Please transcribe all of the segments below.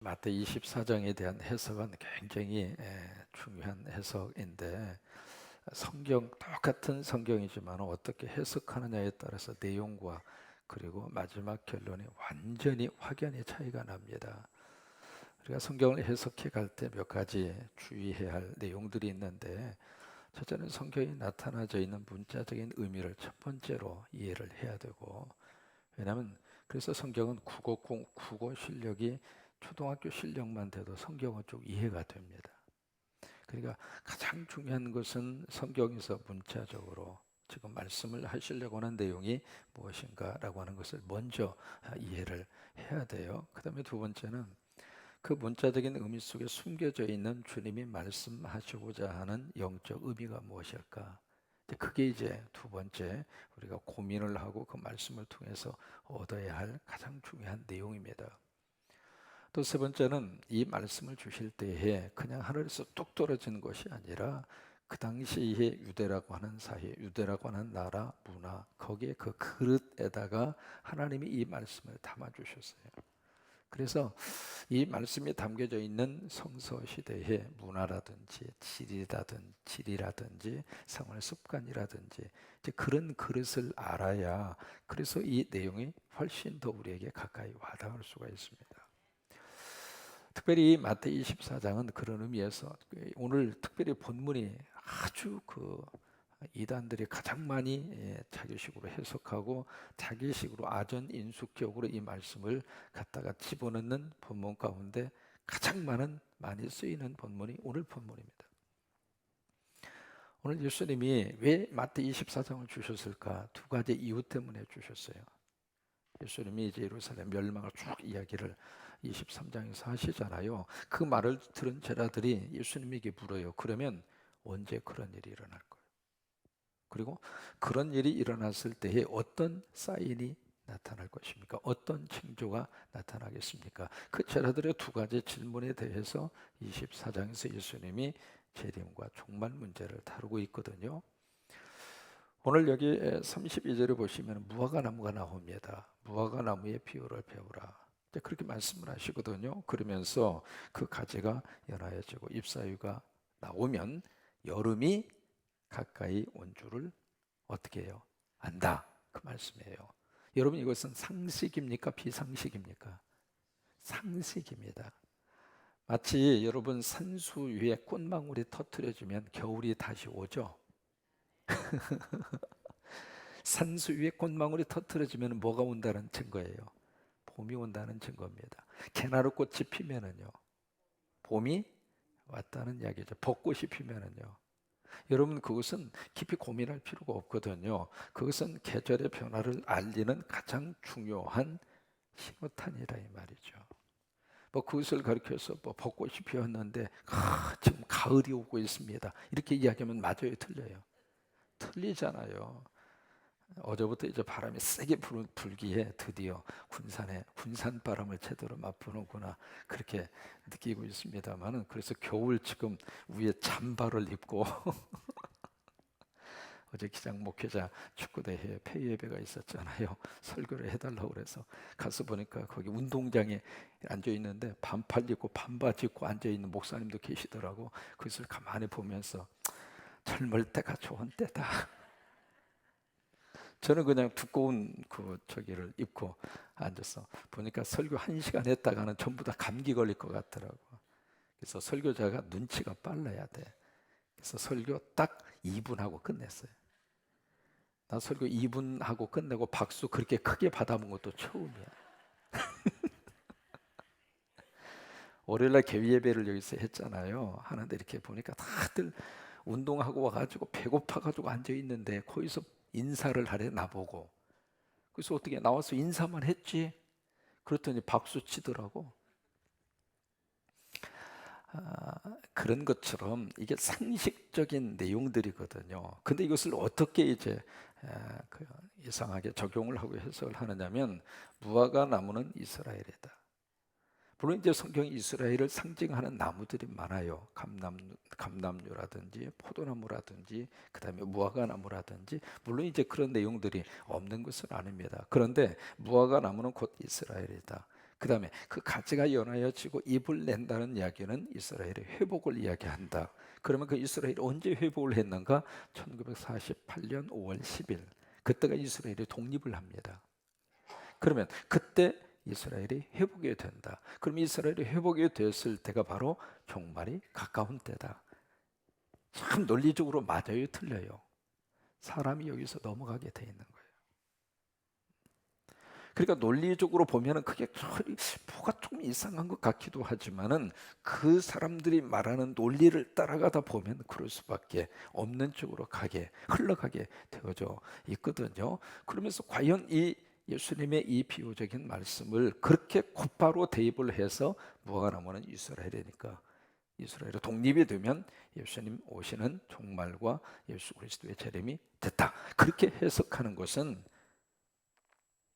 마태 24장에 대한 해석은 굉장히 중요한 해석인데, 똑같은 성경이지만 어떻게 해석하느냐에 따라서 내용과 그리고 마지막 결론이 완전히 확연히 차이가 납니다. 우리가 성경을 해석해 갈 때 몇 가지 주의해야 할 내용들이 있는데, 첫째는 성경에 나타나져 있는 문자적인 의미를 첫 번째로 이해를 해야 되고, 왜냐하면 그래서 성경은 국어 실력이 초등학교 실력만 돼도 성경은 좀 이해가 됩니다. 그러니까 가장 중요한 것은 성경에서 문자적으로 지금 말씀을 하시려고 하는 내용이 무엇인가라고 하는 것을 먼저 이해를 해야 돼요. 그 다음에 두 번째는 그 문자적인 의미 속에 숨겨져 있는 주님이 말씀하시고자 하는 영적 의미가 무엇일까? 그게 이제 두 번째 우리가 고민을 하고 그 말씀을 통해서 얻어야 할 가장 중요한 내용입니다. 또 세 번째는 이 말씀을 주실 때에 그냥 하늘에서 뚝 떨어지는 것이 아니라 그 당시에 유대라고 하는 사회, 유대라고 하는 나라, 문화, 거기에 그 그릇에다가 하나님이 이 말씀을 담아 주셨어요. 그래서 이 말씀이 담겨져 있는 성서 시대의 문화라든지 질이라든지 생활 습관이라든지 이제 그런 그릇을 알아야, 그래서 이 내용이 훨씬 더 우리에게 가까이 와닿을 수가 있습니다. 특별히 마태 24장은 그런 의미에서 오늘 특별히 본문이 아주 이단들이 가장 많이 자기식으로 해석하고 자기식으로 아전인수격으로 이 말씀을 갖다가 집어넣는 본문 가운데 가장 많이 쓰이는 본문이 오늘 본문입니다. 오늘 예수님이 왜 마태 24장을 주셨을까? 두 가지 이유 때문에 주셨어요. 예수님이 이제 예루살렘 멸망을 쭉 이야기를 23장에서 하시잖아요. 그 말을 들은 제자들이 예수님에게 물어요. 그러면 언제 그런 일이 일어날 거예요? 그리고 그런 일이 일어났을 때에 어떤 사인이 나타날 것입니까? 어떤 징조가 나타나겠습니까? 그 제자들의 두 가지 질문에 대해서 24장에서 예수님이 재림과 종말 문제를 다루고 있거든요. 오늘 여기 32절에 보시면 무화과나무가 나옵니다. 무화과나무의 비유를 배우라. 그렇게 말씀을 하시거든요. 그러면서 그 가지가 연하여지고 잎사귀가 나오면 여름이 가까이 온 줄을 어떻게 해요? 안다. 그 말씀이에요. 여러분, 이것은 상식입니까? 비상식입니까? 상식입니다. 마치 여러분 산수 위에 꽃망울이 터뜨려지면 겨울이 다시 오죠. 산수 위에 꽃망울이 터뜨려지면 뭐가 온다는 증거예요? 봄이 온다는 증거입니다. 개나루 꽃이 피면은요, 봄이 왔다는 이야기죠. 벚꽃이 피면은요. 여러분, 그것은 깊이 고민할 필요가 없거든요. 그것은 계절의 변화를 알리는 가장 중요한 신호탄이라 이 말이죠. 뭐 그것을 가리켜서 뭐 벚꽃이 피었는데 지금 가을이 오고 있습니다, 이렇게 이야기하면 맞아요, 틀려요? 틀리잖아요. 어제부터 이제 바람이 세게 불기에 드디어 군산 바람을 제대로 맛보는구나, 그렇게 느끼고 있습니다만은, 그래서 겨울 지금 위에 잠바를 입고 어제 기장 목회자 축구대회 폐회 예배가 있었잖아요. 설교를 해달라고 그래서 가서 보니까 거기 운동장에 앉아 있는데 반팔 입고 반바지 입고 앉아 있는 목사님도 계시더라고. 그것을 가만히 보면서 젊을 때가 좋은 때다. 저는 그냥 두꺼운 저기를 입고 앉아서 보니까 설교 1시간 했다가는 전부 다 감기 걸릴 것 같더라고. 그래서 설교자가 눈치가 빨라야 돼. 그래서 설교 딱 2분 하고 끝냈어요. 나 설교 2분 하고 끝내고 박수 그렇게 크게 받아본 것도 처음이야. 월요일날 개위 예배를 여기서 했잖아요. 하는데 이렇게 보니까 다들 운동하고 와가지고 배고파가지고 앉아 있는데 거기서 인사를 하래, 나보고. 그래서 어떻게 나와서 인사만 했지? 그랬더니 박수 치더라고. 그런 것처럼 이게 상식적인 내용들이거든요. 근데 이것을 어떻게 이제 이상하게 적용을 하고 해석을 하느냐면, 무화과 나무는 이스라엘이다. 물론 이제 성경이 이스라엘을 상징하는 나무들이 많아요. 감람류라든지 포도나무라든지 그다음에 무화과나무라든지, 물론 이제 그런 내용들이 없는 것은 아닙니다. 그런데 무화과나무는 곧 이스라엘이다. 그 다음에 그 가지가 연하여지고 잎을 낸다는 이야기는 이스라엘의 회복을 이야기한다. 그러면 그 이스라엘이 언제 회복을 했는가? 1948년 5월 10일 그때가 이스라엘이 독립을 합니다. 그러면 그때 이스라엘이 회복이 된다. 그럼 이스라엘이 회복이 됐을 때가 바로 종말이 가까운 때다. 참 논리적으로 맞아요, 틀려요? 사람이 여기서 넘어가게 돼 있는 거예요. 그러니까 논리적으로 보면은 그게 뭐가 좀 이상한 것 같기도 하지만은 그 사람들이 말하는 논리를 따라가다 보면 그럴 수밖에 없는 쪽으로 흘러가게 되어져 있거든요. 그러면서 과연 이 예수님의 이 비유적인 말씀을 그렇게 곧바로 대입을 해서 무화과 나무는 이스라엘이니까 이스라엘이 독립이 되면 예수님 오시는 종말과 예수 그리스도의 재림이 됐다. 그렇게 해석하는 것은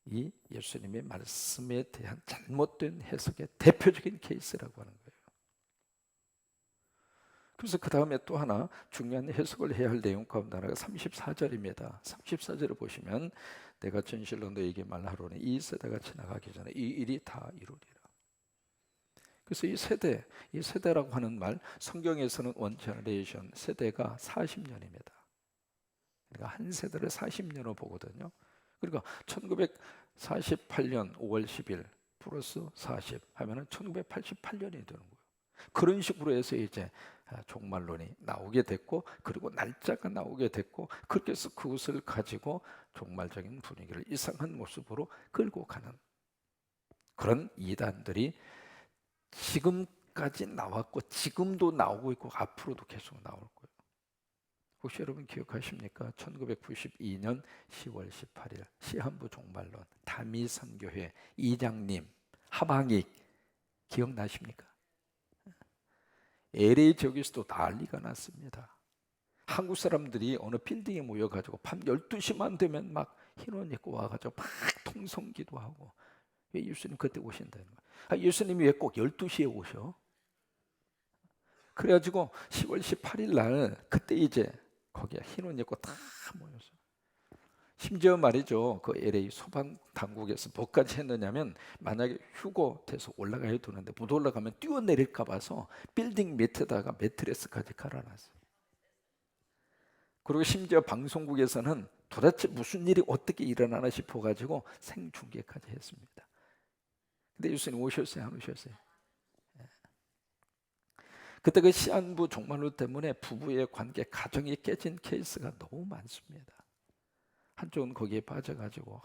이 예수님의 말씀에 대한 잘못된 해석의 대표적인 케이스라고 하는 거예요. 그래서 그 다음에 또 하나 중요한 해석을 해야 할 내용 가운데 하나가 34절입니다. 34절을 보시면 내가 진실로 너에게 말하노니 이 세대가 지나가기 전에 이 일이 다 이루리라. 그래서 이 세대라고 하는 말 성경에서는 원 제너레이션 세대가 40년입니다. 그러니까 한 세대를 40년으로 보거든요. 그러니까 1948년 5월 10일 플러스 40 하면은 1988년이 되는 거예요. 그런 식으로 해서 이제 종말론이 나오게 됐고 그리고 날짜가 나오게 됐고 그렇게 해서 그것을 가지고 종말적인 분위기를 이상한 모습으로 끌고 가는 그런 이단들이 지금까지 나왔고 지금도 나오고 있고 앞으로도 계속 나올 거예요. 혹시 여러분 기억하십니까? 1992년 10월 18일 시한부 종말론 다미선교회 이장님 하방익 기억나십니까? LA 지역에서도 난리가 났습니다. 한국 사람들이 어느 빌딩에 모여가지고 밤 12시만 되면 막 흰옷 입고 와가지고 막 통성기도 하고 왜 예수님 그때 오신다는 거예요? 예수님이 왜 꼭 12시에 오셔? 그래가지고 10월 18일 날 그때 이제 거기에 흰옷 입고 다 모였어요. 심지어 말이죠. 그 LA 소방 당국에서 뭐까지 했느냐면 만약에 휴고 돼서 올라가야 되는데 못 올라가면 뛰어내릴까 봐서 빌딩 밑에다가 매트레스까지 갈아놨어요. 그리고 심지어 방송국에서는 도대체 무슨 일이 어떻게 일어나나 싶어가지고 생중계까지 했습니다. 근데 예수님 오셨어요? 안 오셨어요? 그때 그 시한부 종말로 때문에 부부의 관계, 가정이 깨진 케이스가 너무 많습니다. 한쪽은 거기에 빠져가지고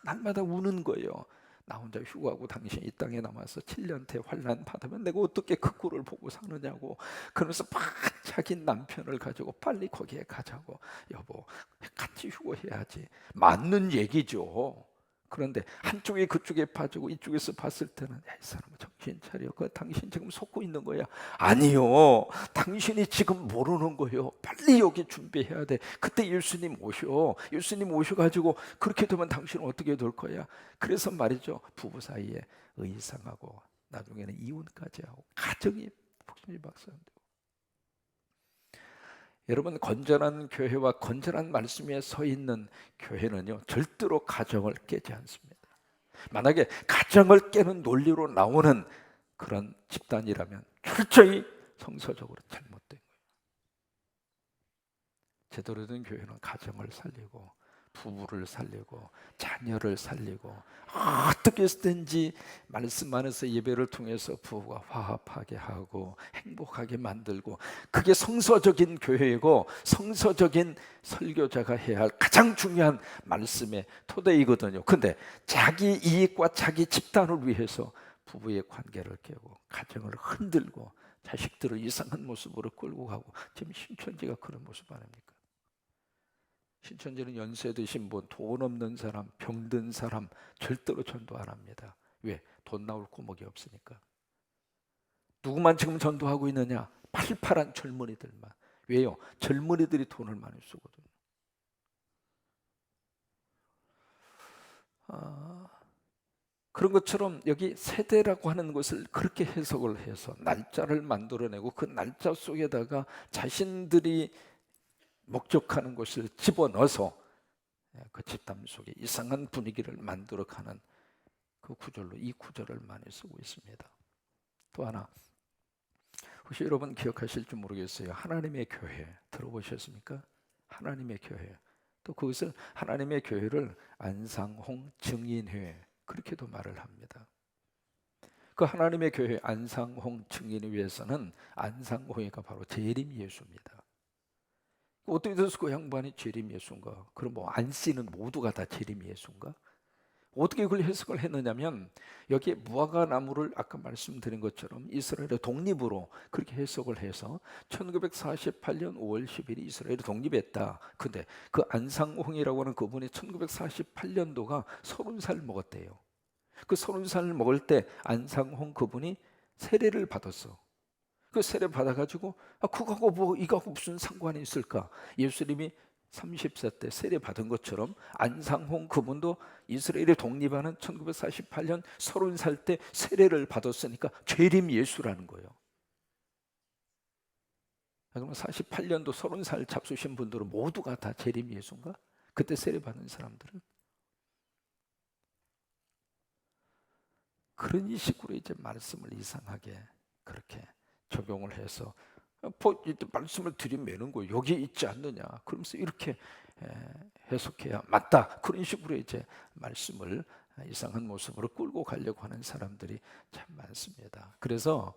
날마다 우는 거예요. 나 혼자 휴가하고 당신 이 땅에 남아서 7년째 환난 받으면 내가 어떻게 그 꼴을 보고 사느냐고 그러면서 막 자기 남편을 가지고 빨리 거기에 가자고 여보 같이 휴거해야지 맞는 얘기죠. 그런데 한쪽이 그쪽에 빠지고 이쪽에서 봤을 때는 야, 이 사람은 정신 차려. 그 당신 지금 속고 있는 거야. 아니요. 당신이 지금 모르는 거예요. 빨리 여기 준비해야 돼. 그때 예수님 오셔. 예수님 오셔가지고 그렇게 되면 당신은 어떻게 될 거야. 그래서 말이죠. 부부 사이에 의상하고 나중에는 이혼까지 하고 가정이 폭신박산되고. 여러분 건전한 교회와 건전한 말씀에 서 있는 교회는요 절대로 가정을 깨지 않습니다. 만약에 가정을 깨는 논리로 나오는 그런 집단이라면 철저히 성서적으로 잘못된 거예요. 제대로 된 교회는 가정을 살리고 부부를 살리고 자녀를 살리고 어떻게 해서든지 말씀 안에서 예배를 통해서 부부가 화합하게 하고 행복하게 만들고 그게 성서적인 교회이고 성서적인 설교자가 해야 할 가장 중요한 말씀의 토대이거든요. 근데 자기 이익과 자기 집단을 위해서 부부의 관계를 깨고 가정을 흔들고 자식들을 이상한 모습으로 끌고 가고 지금 신천지가 그런 모습 아닙니까? 신천지는 연세 드신 분, 돈 없는 사람, 병든 사람 절대로 전도 안 합니다. 왜? 돈 나올 구멍이 없으니까. 누구만 지금 전도하고 있느냐? 팔팔한 젊은이들만. 왜요? 젊은이들이 돈을 많이 쓰거든요. 그런 것처럼 여기 세대라고 하는 것을 그렇게 해석을 해서 날짜를 만들어내고 그 날짜 속에다가 자신들이 목적하는 것을 집어넣어서 그 집단 속에 이상한 분위기를 만들어가는 그 구절로 이 구절을 많이 쓰고 있습니다. 또 하나, 혹시 여러분 기억하실지 모르겠어요. 하나님의 교회 들어보셨습니까? 하나님의 교회. 또 그것을 하나님의 교회를 안상홍 증인회 그렇게도 말을 합니다. 그 하나님의 교회 안상홍 증인회에서는 안상홍이가 바로 재림 예수입니다. 어떻게 돼서 그 양반이 재림 예수인가? 그럼 뭐 안씨는 모두가 다 재림 예수인가? 어떻게 그걸 해석을 했느냐면 여기에 무화과 나무를 아까 말씀드린 것처럼 이스라엘의 독립으로 그렇게 해석을 해서 1948년 5월 10일이 이스라엘이 독립했다. 근데 그 안상홍이라고 하는 그분이 1948년도가 30살 먹었대요. 그 30살 먹을 때 안상홍 그분이 세례를 받았어. 그 세례 받아가지고 그거하고 뭐 이거하고 무슨 상관이 있을까? 예수님이 30세 때 세례 받은 것처럼 안상홍 그분도 이스라엘이 독립하는 1948년 30살 때 세례를 받았으니까 재림 예수라는 거예요. 그러면 48년도 30살 잡수신 분들은 모두가 다 재림 예수인가? 그때 세례 받은 사람들은 그런 식으로 이제 말씀을 이상하게 그렇게 적용을 해서 말씀을 들이매는 거예요. 여기 있지 않느냐. 그러면서 이렇게 해석해야 맞다. 그런 식으로 이제 말씀을 이상한 모습으로 끌고 가려고 하는 사람들이 참 많습니다. 그래서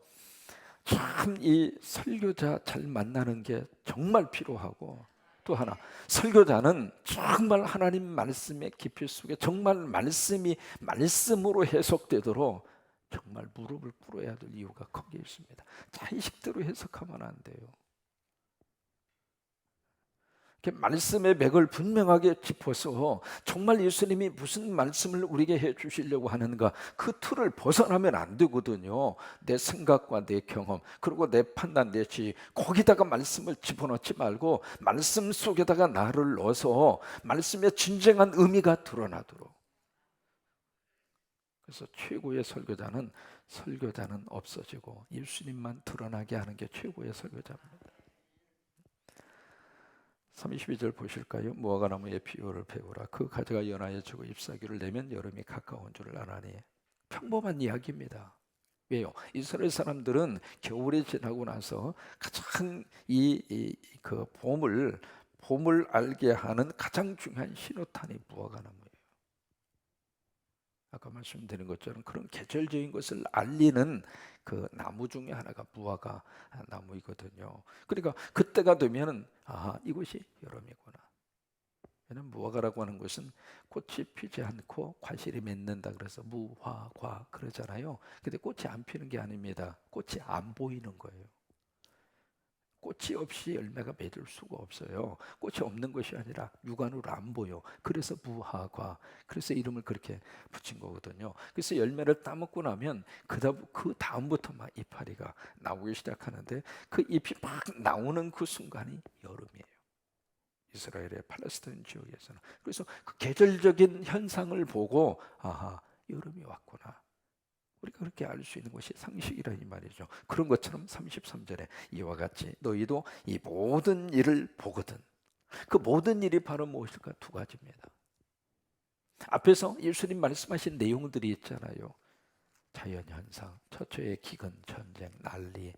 참 이 설교자 잘 만나는 게 정말 필요하고 또 하나 설교자는 정말 하나님 말씀의 깊이 속에 정말 말씀이 말씀으로 해석되도록 정말 무릎을 꿇어야 될 이유가 거기에 있습니다. 자의식대로 해석하면 안 돼요. 말씀의 맥을 분명하게 짚어서 정말 예수님이 무슨 말씀을 우리에게 해 주시려고 하는가 그 틀을 벗어나면 안 되거든요. 내 생각과 내 경험 그리고 내 판단 내 지식 거기다가 말씀을 집어넣지 말고 말씀 속에다가 나를 넣어서 말씀의 진정한 의미가 드러나도록. 그래서 최고의 설교자는 없어지고 예수님만 드러나게 하는 게 최고의 설교자입니다. 32절 보실까요? 무화과 나무의 비유를 배우라. 그 가지가 연하여 지고 잎사귀를 내면 여름이 가까운 줄을 아나니. 평범한 이야기입니다. 왜요? 이스라엘 사람들은 겨울이 지나고 나서 가장 그 봄을 알게 하는 가장 중요한 신호탄이 무화과 나무예요. 아까 말씀드린 것처럼 그런 계절적인 것을 알리는 그 나무 중에 하나가 무화과 나무이거든요. 그러니까 그때가 되면은 이것이 여름이구나. 왜냐면 무화과라고 하는 것은 꽃이 피지 않고 과실이 맺는다 그래서 무화과 그러잖아요. 근데 꽃이 안 피는 게 아닙니다. 꽃이 안 보이는 거예요. 꽃이 없이 열매가 맺을 수가 없어요. 꽃이 없는 것이 아니라 육안으로 안 보여. 그래서 무화과. 그래서 이름을 그렇게 붙인 거거든요. 그래서 열매를 따먹고 나면 그 다음부터 막 이파리가 나오기 시작하는데 그 잎이 막 나오는 그 순간이 여름이에요. 이스라엘의 팔레스타인 지역에서는. 그래서 그 계절적인 현상을 보고 여름이 왔구나. 우리가 그렇게 알 수 있는 것이 상식이라는 말이죠. 그런 것처럼 33절에 이와 같이 너희도 이 모든 일을 보거든. 그 모든 일이 바로 무엇일까? 두 가지입니다. 앞에서 예수님 말씀하신 내용들이 있잖아요. 자연현상, 처처의 기근, 전쟁, 난리,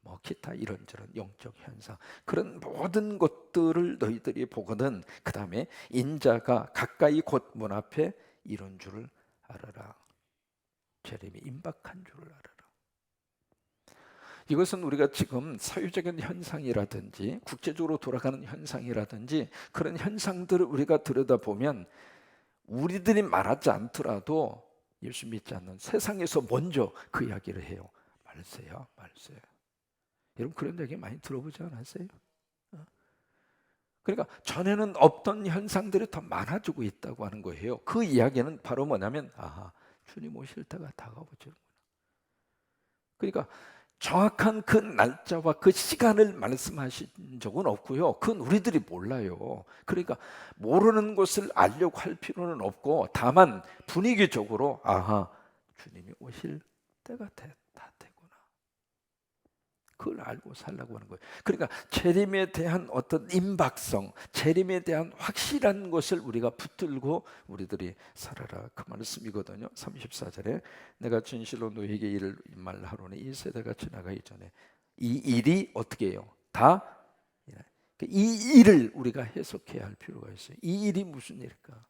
뭐 기타 이런저런 영적 현상 그런 모든 것들을 너희들이 보거든. 그 다음에 인자가 가까이 곧 문 앞에 이룬 줄을 알아라. 재림이 임박한 줄을 알아라. 이것은 우리가 지금 사회적인 현상이라든지 국제적으로 돌아가는 현상이라든지 그런 현상들을 우리가 들여다보면 우리들이 말하지 않더라도 예수 믿지 않는 세상에서 먼저 그 이야기를 해요. 말세야, 말세. 여러분 그런 얘기 많이 들어보지 않았어요? 그러니까 전에는 없던 현상들이 더 많아지고 있다고 하는 거예요. 그 이야기는 바로 뭐냐면 주님 오실 때가 다가오죠. 그러니까 정확한 그 날짜와 그 시간을 말씀하신 적은 없고요. 그건 우리들이 몰라요. 그러니까 모르는 것을 알려고 할 필요는 없고 다만 분위기적으로 주님이 오실 때가 다 되구나. 그걸 알고 살라고 하는 거예요. 그러니까 재림에 대한 어떤 임박성, 재림에 대한 확실한 것을 우리가 붙들고 우리들이 살아라, 그 말씀이거든요. 34절에 내가 진실로 너에게 이를 말하노니 이 세대가 지나가기 전에 이 일이 어떻게 해요? 다 이 일을 우리가 해석해야 할 필요가 있어요. 이 일이 무슨 일일까?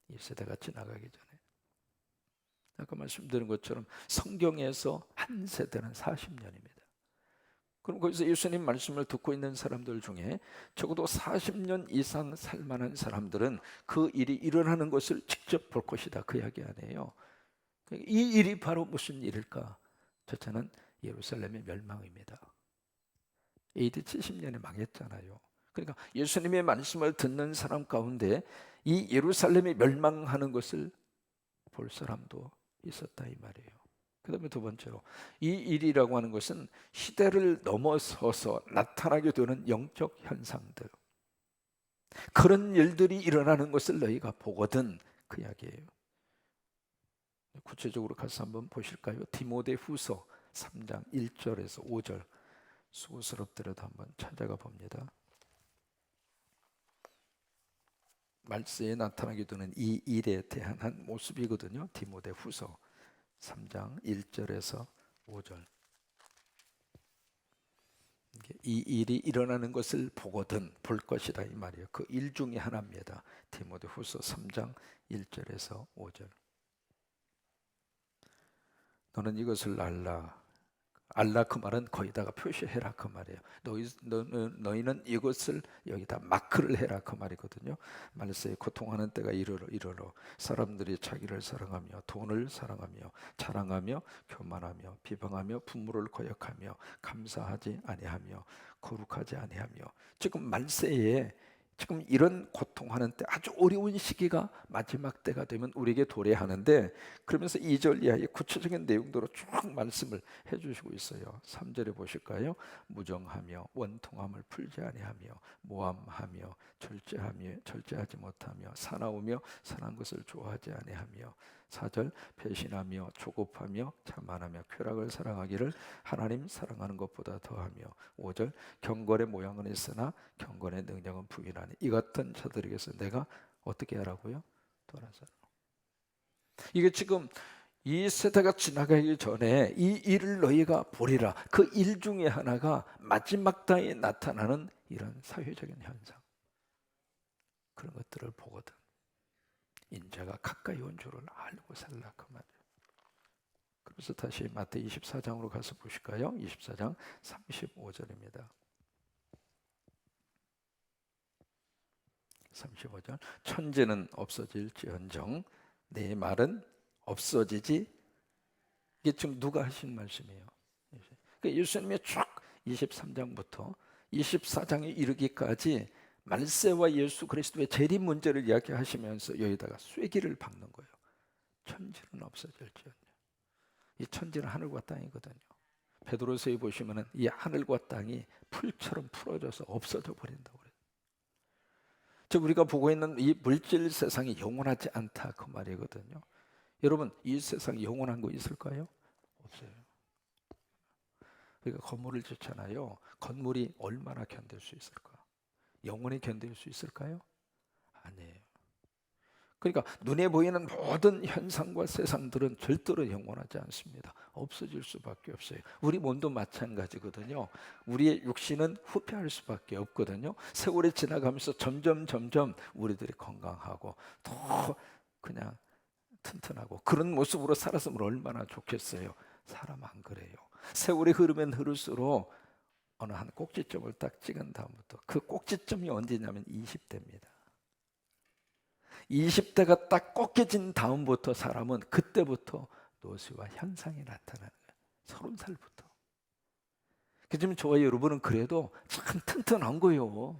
이 세대가 지나가기 전에. 아까 말씀드린 것처럼 성경에서 한 세대는 40년입니다. 그럼 거기서 예수님 말씀을 듣고 있는 사람들 중에 적어도 40년 이상 살만한 사람들은 그 일이 일어나는 것을 직접 볼 것이다, 그 이야기 아니에요. 이 일이 바로 무슨 일일까? 첫째는 예루살렘의 멸망입니다. AD 70년에 망했잖아요. 그러니까 예수님의 말씀을 듣는 사람 가운데 이 예루살렘이 멸망하는 것을 볼 사람도 있었다, 이 말이에요. 그 다음에 두 번째로 이 일이라고 하는 것은 시대를 넘어서서 나타나게 되는 영적 현상들, 그런 일들이 일어나는 것을 너희가 보거든, 그 이야기예요. 구체적으로 가서 한번 보실까요? 디모데후서 3장 1절에서 5절 수고스럽더라도 한번 찾아가 봅니다. 말세에 나타나게 되는 이 일에 대한 한 모습이거든요. 디모데후서 3장 1절에서 5절. 이 일이 일어나는 것을 보거든, 볼 것이다, 이 말이에요. 그 일 중에 하나입니다. 디모데후서 3장 1절에서 5절. 너는 이것을 알라. 알라, 그 말은 거기다가 표시해라, 그 말이에요. 너희는 이것을 여기다 마크를 해라, 그 말이거든요. 말세에 고통하는 때가 이르러 사람들이 자기를 사랑하며 돈을 사랑하며 자랑하며 교만하며 비방하며 부모를 거역하며 감사하지 아니하며 거룩하지 아니하며. 지금 말세에 지금 이런 고통하는 때, 아주 어려운 시기가 마지막 때가 되면 우리에게 도래하는데, 그러면서 2절 이하의 구체적인 내용대로 쭉 말씀을 해주시고 있어요. 3절에 보실까요? 무정하며 원통함을 풀지 아니하며 모함하며 절제하지 못하며 사나우며 선한 것을 좋아하지 아니하며. 4절 배신하며 조급하며 자만하며 쾌락을 사랑하기를 하나님 사랑하는 것보다 더하며. 5절 경건의 모양은 있으나 경건의 능력은 부인하니 이 같은 자들에게서 내가 어떻게 하라고요? 떠나서라. 이게 지금 이 세대가 지나가기 전에 이 일을 너희가 보리라, 그 일 중에 하나가 마지막 때에 나타나는 이런 사회적인 현상, 그런 것들을 보거든 인자가 가까이 온 줄을 알고 살라, 그 말이에요. 그래서 다시 마태 24장으로 가서 보실까요? 24장 35절입니다. 35절 천지는 없어질지언정 내 말은 없어지지. 이게 지금 누가 하신 말씀이에요? 그러니까 예수님의 쭉 23장부터 24장에 이르기까지 말세와 예수 그리스도의 재림 문제를 이야기하시면서 여기다가 쐐기를 박는 거예요. 천지는 없어질지언정. 이 천지는 하늘과 땅이거든요. 베드로서에 보시면은 이 하늘과 땅이 풀처럼 풀어져서 없어져 버린다고 그래요. 즉 우리가 보고 있는 이 물질 세상이 영원하지 않다, 그 말이거든요. 여러분, 이 세상 영원한 거 있을까요? 없어요. 그러니까 건물을 짓잖아요. 건물이 얼마나 견딜 수 있을까? 영원히 견딜 수 있을까요? 아니에요. 그러니까 눈에 보이는 모든 현상과 세상들은 절대로 영원하지 않습니다. 없어질 수밖에 없어요. 우리 몸도 마찬가지거든요. 우리의 육신은 후퇴할 수밖에 없거든요. 세월이 지나가면서 점점 우리들이 건강하고 더 그냥 튼튼하고 그런 모습으로 살았으면 얼마나 좋겠어요. 사람 안 그래요. 세월이 흐르면 흐를수록 어느 한 꼭지점을 딱 찍은 다음부터, 그 꼭지점이 언제냐면 20대입니다. 20대가 딱 꺾여진 다음부터 사람은 그때부터 노쇠와 현상이 나타나는 거예요. 30살부터. 그지만 저와 여러분은 그래도 참 튼튼한 거예요.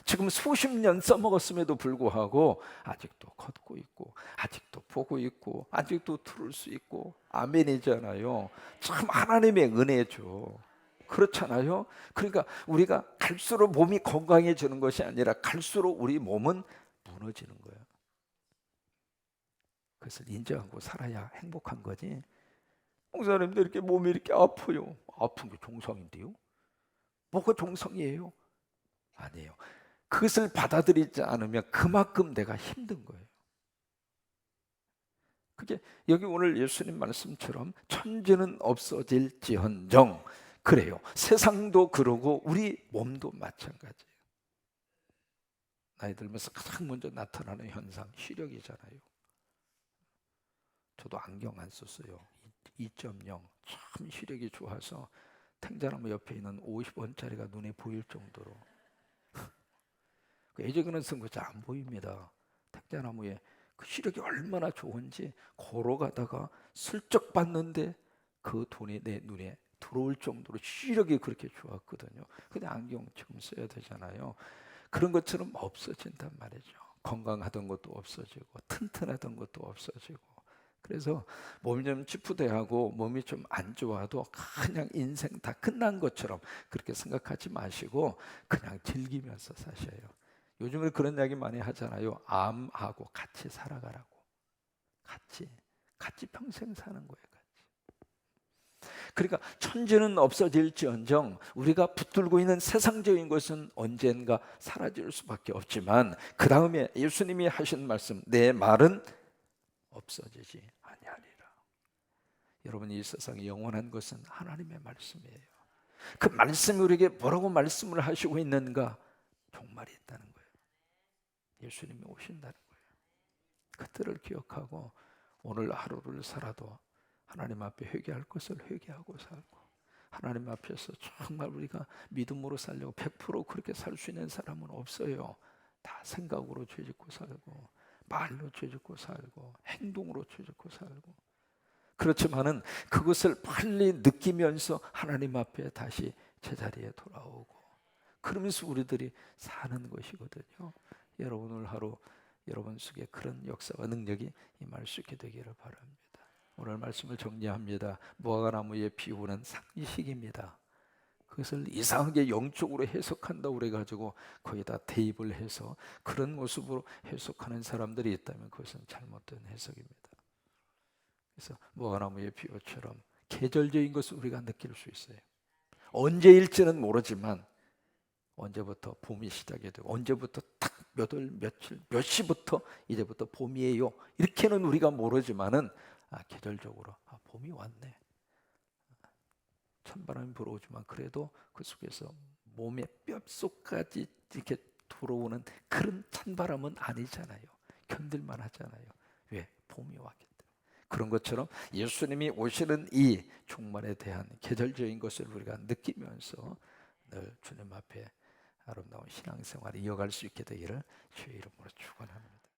지금 수십 년 써먹었음에도 불구하고 아직도 걷고 있고 아직도 보고 있고 아직도 들을 수 있고. 아멘이잖아요. 참 하나님의 은혜죠. 그렇잖아요. 그러니까 우리가 갈수록 몸이 건강해지는 것이 아니라 갈수록 우리 몸은 무너지는 거예요. 그것을 인정하고 살아야 행복한 거지. 목사님도 이렇게 몸이 이렇게 아파요. 아픈 게 정상인데요? 뭐가 정상이에요? 아니에요. 그것을 받아들이지 않으면 그만큼 내가 힘든 거예요. 그게 여기 오늘 예수님 말씀처럼 천지는 없어질지언정, 그래요. 세상도 그러고 우리 몸도 마찬가지예요. 나이 들면서 가장 먼저 나타나는 현상, 시력이잖아요. 저도 안경 안 썼어요. 2.0. 참 시력이 좋아서 탱자나무 옆에 있는 50원짜리가 눈에 보일 정도로. 예전에는 쓴 거 잘 안 보입니다. 탱자나무에 그 시력이 얼마나 좋은지 걸어가다가 슬쩍 봤는데 그 돈이 내 눈에 들어올 정도로 시력이 그렇게 좋았거든요. 근데 안경 지금 써야 되잖아요. 그런 것처럼 없어진단 말이죠. 건강하던 것도 없어지고 튼튼하던 것도 없어지고. 그래서 몸이 좀 찌푸대하고 몸이 좀 안 좋아도 그냥 인생 다 끝난 것처럼 그렇게 생각하지 마시고 그냥 즐기면서 사셔요. 요즘에 그런 이야기 많이 하잖아요. 암하고 같이 살아가라고. 같이 평생 사는 거예요. 그러니까 천지는 없어질지언정 우리가 붙들고 있는 세상적인 것은 언젠가 사라질 수밖에 없지만 그 다음에 예수님이 하신 말씀, 내 말은 없어지지 아니하리라. 여러분, 이 세상에 영원한 것은 하나님의 말씀이에요. 그 말씀이 우리에게 뭐라고 말씀을 하시고 있는가? 종말이 있다는 거예요. 예수님이 오신다는 거예요. 그때를 기억하고 오늘 하루를 살아도 하나님 앞에 회개할 것을 회개하고 살고, 하나님 앞에서 정말 우리가 믿음으로 살려고 100% 그렇게 살 수 있는 사람은 없어요. 다 생각으로 죄짓고 살고, 말로 죄짓고 살고, 행동으로 죄짓고 살고. 그렇지만은 그것을 빨리 느끼면서 하나님 앞에 다시 제자리에 돌아오고, 그러면서 우리들이 사는 것이거든요. 여러분, 오늘 하루 여러분 속에 그런 역사와 능력이 임할 수 있게 되기를 바랍니다. 오늘 말씀을 정리합니다. 무화과나무의 비유는 상식입니다. 그것을 이상하게 영적으로 해석한다고 그래가지고 거기다 대입을 해서 그런 모습으로 해석하는 사람들이 있다면 그것은 잘못된 해석입니다. 그래서 무화과나무의 비유처럼 계절적인 것을 우리가 느낄 수 있어요. 언제일지는 모르지만 언제부터 봄이 시작이 되고 언제부터 딱 몇 월 며칠 몇 시부터 이제부터 봄이에요, 이렇게는 우리가 모르지만은 계절적으로 봄이 왔네, 찬바람이 불어오지만 그래도 그 속에서 몸의 뼛속까지 이렇게 들어오는 그런 찬바람은 아니잖아요. 견딜만 하잖아요. 왜? 봄이 왔기 때문에. 그런 것처럼 예수님이 오시는 이 종말에 대한 계절적인 것을 우리가 느끼면서 늘 주님 앞에 아름다운 신앙생활을 이어갈 수 있게 되기를 주의 이름으로 축원합니다.